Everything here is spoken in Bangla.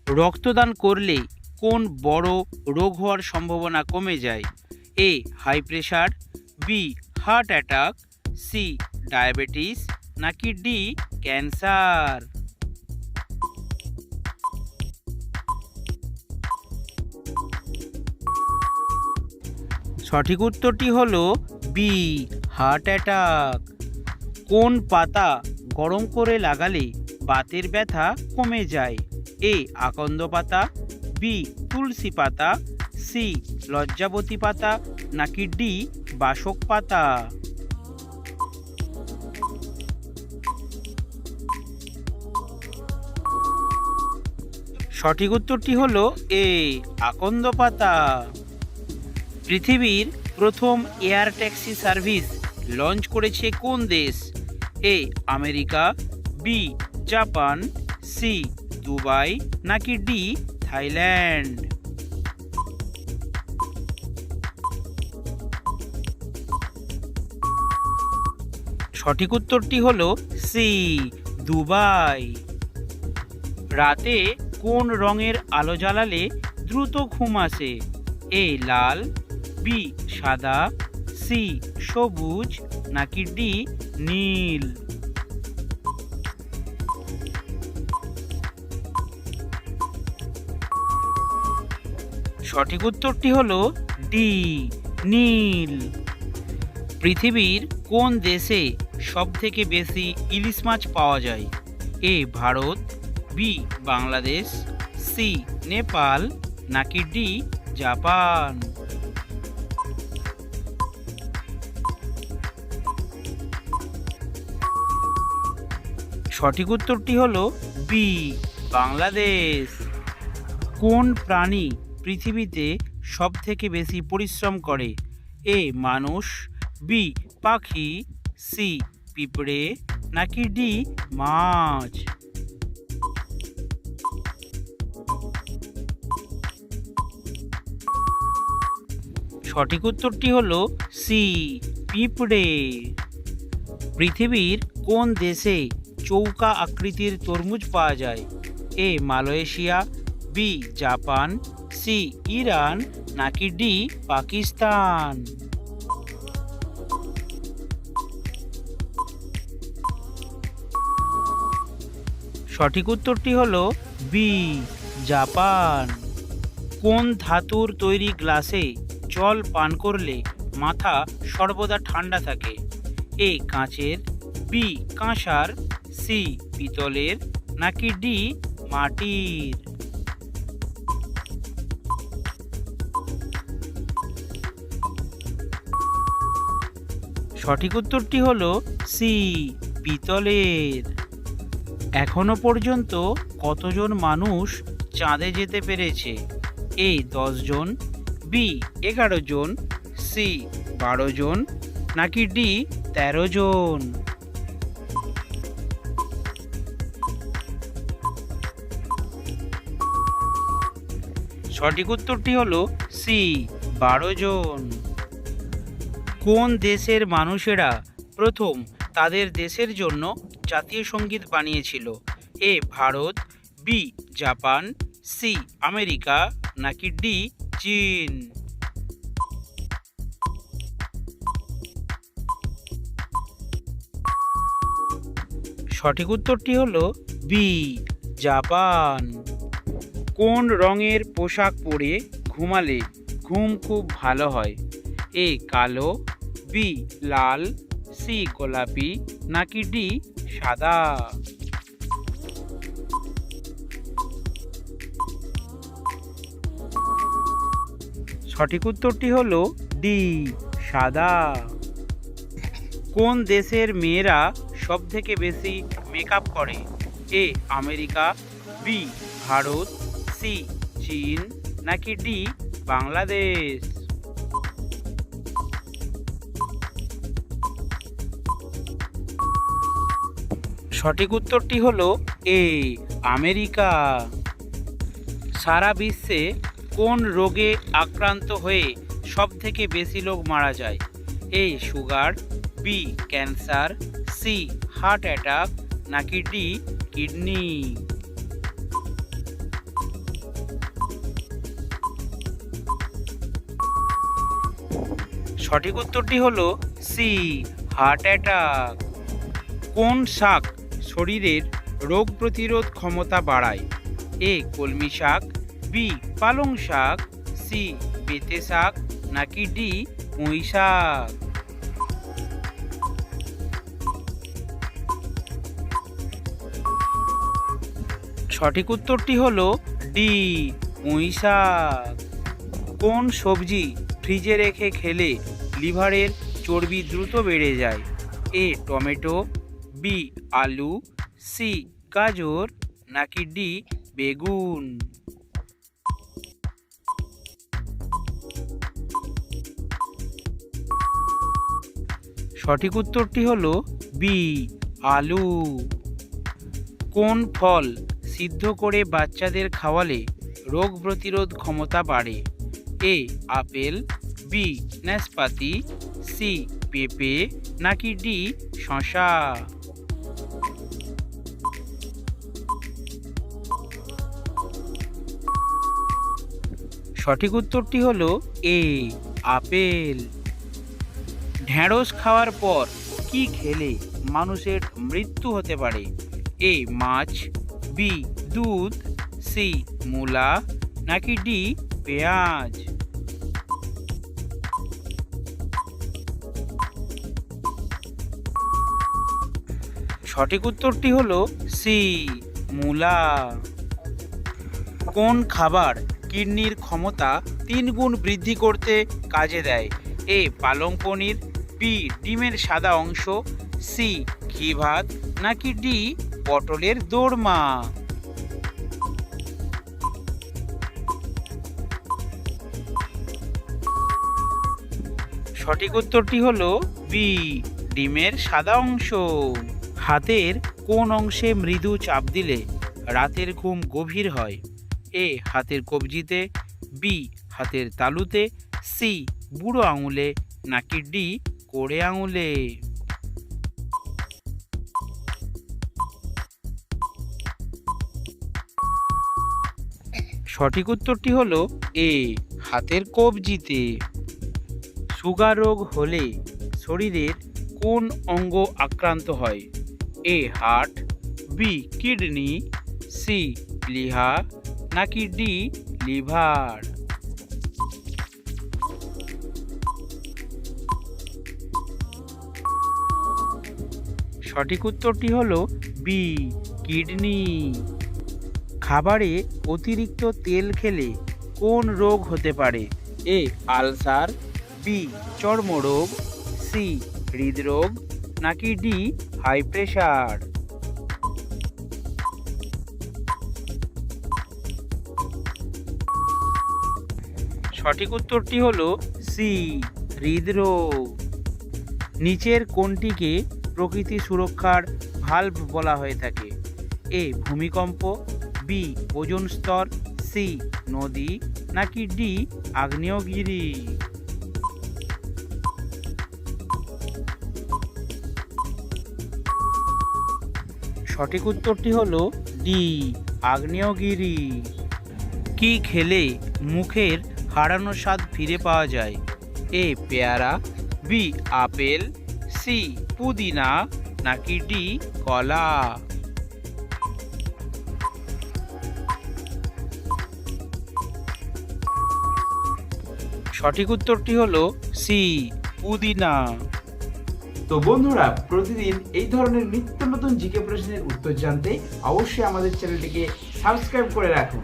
রক্তদান করলে কোন বড় রোগ হওয়ার সম্ভাবনা কমে যায়? A high pressure, B heart attack, C diabetes, নাকি ডি ক্যান্সার? সঠিক উত্তরটি হলো বি হার্ট অ্যাটাক। কোন পাতা গরম করে লাগালে বাতের ব্যথা কমে যায়? এ আকন্দ পাতা, বি তুলসী পাতা, সি লজ্জাবতী পাতা, নাকি ডি বাসক পাতা? সঠিক উত্তরটি হলো এ আকন্দ পাতা। পৃথিবীর প্রথম এয়ার ট্যাক্সি সার্ভিস লঞ্চ করেছে কোন দেশ? A America, B Japan, C Dubai, নাকি ডি থাইল্যান্ড? সঠিক উত্তরটি হলো সি দুবাই। রাতে কোন রঙের আলো জ্বালালে দ্রুত ঘুম আসে? এ লাল, বি সাদা, সি সবুজ, নাকি ডি নীল? সঠিক উত্তরটি হলো ডি নীল। পৃথিবীর কোন দেশে সবথেকে বেশি ইলিশ মাছ পাওয়া যায়? এ ভারত, বি বাংলাদেশ, সি নেপাল, নাকি ডি জাপান? সঠিক উত্তরটি হলো বি বাংলাদেশ। কোন প্রাণী পৃথিবীতে সবথেকে বেশি পরিশ্রম করে? এ মানুষ, বি পাখি, সি পিঁপড়ে, নাকি ডি মাছ? সঠিক উত্তরটি হলো সি পিঁপড়ে। পৃথিবীর কোন দেশে চৌকা আকৃতির তরমুজ পাওয়া যায়? A Malaysia, B Japan, C Iran, নাকি ডি পাকিস্তান? সঠিক উত্তরটি হলো বি জাপান। কোন ধাতুর তৈরি গ্লাসে জল পান করলে মাথা সর্বদা ঠান্ডা থাকে? এ কাঁচের, বি কাঁসার, সি পিতলের, নাকি ডি মাটির? সঠিক উত্তরটি হলো সি পিতলের। এখনো পর্যন্ত কতজন মানুষ চাঁদে যেতে পেরেছে? এ 10 জন, বি 11 জন, সি 12 জন, নাকি ডি 13 জন? সঠিক উত্তরটি হলো সি 12 জন। কোন দেশের মানুষেরা প্রথম তাদের দেশের জন্য জাতীয় সঙ্গীত বানিয়েছিল? A Bharat, B Japan, C America, নাকি ডি চীন? সঠিক উত্তরটি হলো বি জাপান। কোন রঙের পোশাক পরে ঘুমালে ঘুম খুব ভালো হয়? এ কালো, বি লাল, সি গোলাপি, নাকি ডি সাদা? সঠিক উত্তরটি হলো ডি সাদা। কোন দেশের মেয়েরা সবথেকে বেশি মেকআপ করে? A America, B Bharat, C চীন, নাকি ডি বাংলাদেশ? সঠিক উত্তরটি হলো এ আমেরিকা। সারা বিশ্বে কোন রোগে আক্রান্ত হয়ে সবথেকে বেশি লোক মারা যায়? A sugar, B cancer, C heart attack, নাকি ডি কিডনি? সঠিক উত্তরটি হলো সি, হার্ট অ্যাটাক। কোন শাক শরীরের রোগ প্রতিরোধ ক্ষমতা বাড়ায়? এ কলমি শাক, বি পালং শাক, সি পেঁপে শাক, নাকি ডি পুঁই শাক? সঠিক উত্তরটি হলো ডি, পুঁই শাক। কোন সবজি ফ্রিজে রেখে খেলে লিভারের চর্বি দ্রুত বেড়ে যায়? এ টমেটো, বি আলু, সি গাজর, নাকি ডি বেগুন? সঠিক উত্তরটি হলো বি, আলু। কোন ফল সিদ্ধ করে বাচ্চাদের খাওয়ালে রোগ প্রতিরোধ ক্ষমতা বাড়ে? এ আপেল, বি নাশপাতি, সি পেঁপে, নাকি ডি শসা? সঠিক উত্তরটি হলো এ আপেল। ঢ্যাঁড়স খাওয়ার পর কি খেলে মানুষের মৃত্যু হতে পারে? এ মাছ, বি দুধ, সি মূলা, নাকি ডি পেঁয়াজ? সঠিক উত্তরটি হলো সি মূলা। কোন খাবার কিডনির ক্ষমতা 3 গুণ বৃদ্ধি করতে কাজে দেয়? এ পালং পনির, বি ডিমের সাদা অংশ, সি ঘি ভাত, নাকি ডি পটলের দোরমা? সঠিক উত্তরটি হলো বি ডিমের সাদা অংশ। হাতের কোন অংশে মৃদু চাপ দিলে রাতের ঘুম গভীর হয়? এ হাতের কবজিতে, বি হাতের তালুতে, সি বুড়ো আঙুলে, নাকি ডি কোড়ে আঙুলে? সঠিক উত্তরটি হলো এ হাতের কবজিতে। সুগার রোগ হলে শরীরের কোন অঙ্গ আক্রান্ত হয়? এ হার্ট, বি কিডনি, সি প্লীহা, নাকি ডি লিভার? সঠিক উত্তরটি হলো বি কিডনি। খাবারে অতিরিক্ত তেল খেলে কোন রোগ হতে পারে? এ আলসার, বি চর্মরোগ, সি হৃদরোগ, নাকি ডি হাই প্রেশার? সঠিক উত্তরটি হলো সি হৃদরোগ। নিচের কোনটিকে প্রকৃতি সুরক্ষার ভালভ বলা হয়ে থাকে? এ ভূমিকম্প, বি ওজোন স্তর, সি নদী, নাকি ডি আগ্নেয়গিরি? সঠিক উত্তরটি হলো ডি আগ্নেয়গিরি। কি খেলে মুখের হারানো স্বাদ ফিরে পাওয়া যায়? এ পেয়ারা, বি আপেল, সি পুদিনা, নাকি ডি কলা? সঠিক উত্তরটি হলো সি পুদিনা। তো বন্ধুরা, প্রতিদিন এই ধরনের নিত্য নতুন জিকে প্রশ্নের উত্তর জানতে অবশ্যই আমাদের চ্যানেলটিকে সাবস্ক্রাইব করে রাখুন।